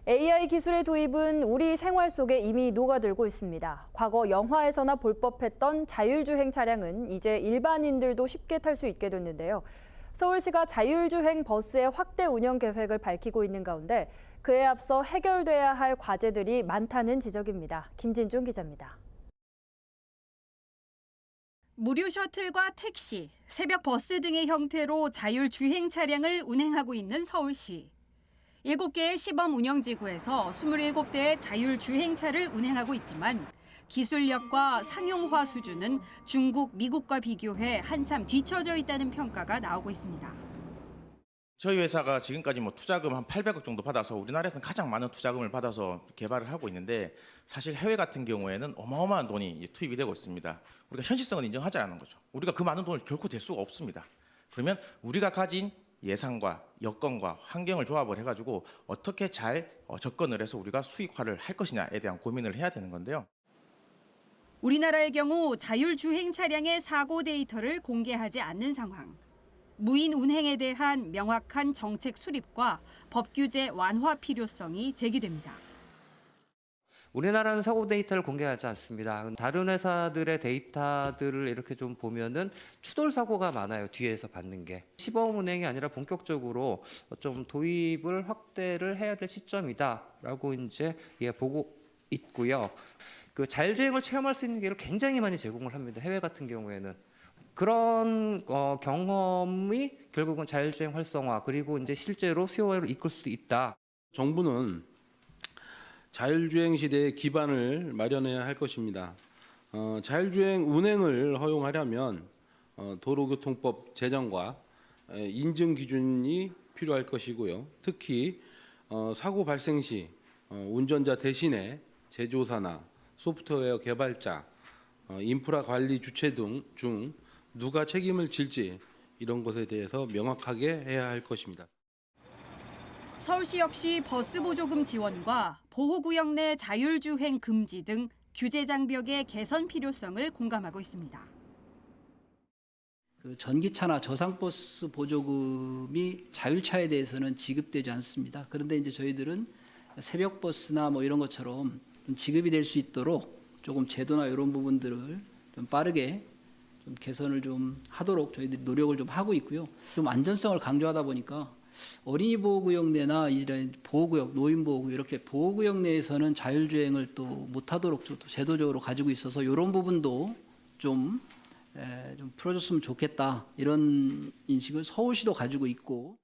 AI 기술의 도입은 우리 생활 속에 이미 녹아들고 있습니다. 과거 영화에서나 볼 법했던 자율주행 차량은 이제 일반인들도 쉽게 탈 수 있게 됐는데요. 서울시가 자율주행 버스의 확대 운영 계획을 밝히고 있는 가운데 그에 앞서 해결돼야 할 과제들이 많다는 지적입니다. 김진중 기자입니다. 무료 셔틀과 택시, 새벽 버스 등의 형태로 자율주행 차량을 운행하고 있는 서울시. 7개의 시범 운영지구에서 27대의 자율주행차를 운행하고 있지만 기술력과 상용화 수준은 중국, 미국과 비교해 한참 뒤처져 있다는 평가가 나오고 있습니다. 저희 회사가 지금까지 투자금 한 800억 정도 받아서 우리나라에서는 가장 많은 투자금을 받아서 개발을 하고 있는데 사실 해외 같은 경우에는 어마어마한 돈이 투입이 되고 있습니다. 우리가 현실성을 인정하지 않는 거죠. 우리가 그 많은 돈을 결코 댈 수가 없습니다. 그러면 우리가 가진 예산과 여건과 환경을 조합을 해가지고 어떻게 잘 접근을 해서 우리가 수익화를 할 것이냐에 대한 고민을 해야 되는 건데요. 우리나라의 경우 자율주행 차량의 사고 데이터를 공개하지 않는 상황. 무인 운행에 대한 명확한 정책 수립과 법 규제 완화 필요성이 제기됩니다. 우리나라는 사고 데이터를 공개하지 않습니다. 다른 회사들의 데이터들을 이렇게 좀 보면은 추돌 사고가 많아요. 뒤에서 받는 게. 시범 운행이 아니라 본격적으로 좀 도입을 확대를 해야 될 시점이다라고 이제 보고 있고요. 그 자율주행을 체험할 수 있는 기회를 굉장히 많이 제공을 합니다. 해외 같은 경우에는. 그런 경험이 결국은 자율주행 활성화 그리고 이제 실제로 수요화로 이끌 수 있다. 정부는 자율주행 시대의 기반을 마련해야 할 것입니다. 자율주행 운행을 허용하려면 도로교통법 제정과 인증 기준이 필요할 것이고요. 특히 사고 발생 시 운전자 대신에 제조사나 소프트웨어 개발자, 인프라 관리 주체 중 누가 책임을 질지 이런 것에 대해서 명확하게 해야 할 것입니다. 서울시 역시 버스 보조금 지원과 보호구역 내 자율주행 금지 등 규제 장벽의 개선 필요성을 공감하고 있습니다. 그 전기차나 저상버스 보조금이 자율차에 대해서는 지급되지 않습니다. 그런데 이제 저희들은 새벽 버스나 이런 것처럼 좀 지급이 될 수 있도록 조금 제도나 이런 부분들을 좀 빠르게 좀 개선을 좀 하도록 저희들이 노력을 좀 하고 있고요. 좀 안전성을 강조하다 보니까 어린이 보호구역 내나 이런 보호구역, 노인 보호구역 이렇게 보호구역 내에서는 자율주행을 또 못하도록 또 제도적으로 가지고 있어서 이런 부분도 좀 풀어줬으면 좋겠다 이런 인식을 서울시도 가지고 있고.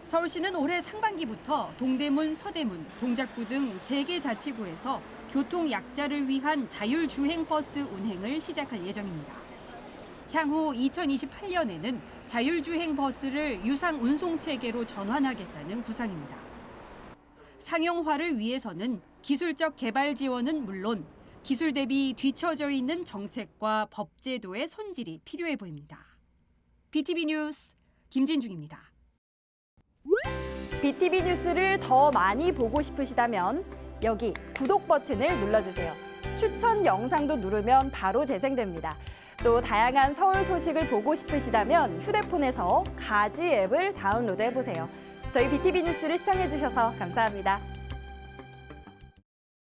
서울시는 올해 상반기부터 동대문, 서대문, 동작구 등 3개 자치구에서 교통 약자를 위한 자율주행 버스 운행을 시작할 예정입니다. 향후 2028년에는 자율주행 버스를 유상 운송 체계로 전환하겠다는 구상입니다. 상용화를 위해서는 기술적 개발 지원은 물론 기술 대비 뒤처져 있는 정책과 법 제도의 손질이 필요해 보입니다. BTV 뉴스 김진중입니다. BTV 뉴스를 더 많이 보고 싶으시다면 여기 구독 버튼을 눌러주세요. 추천 영상도 누르면 바로 재생됩니다. 또 다양한 서울 소식을 보고 싶으시다면 휴대폰에서 가지 앱을 다운로드해보세요. 저희 BTV 뉴스를 시청해주셔서 감사합니다.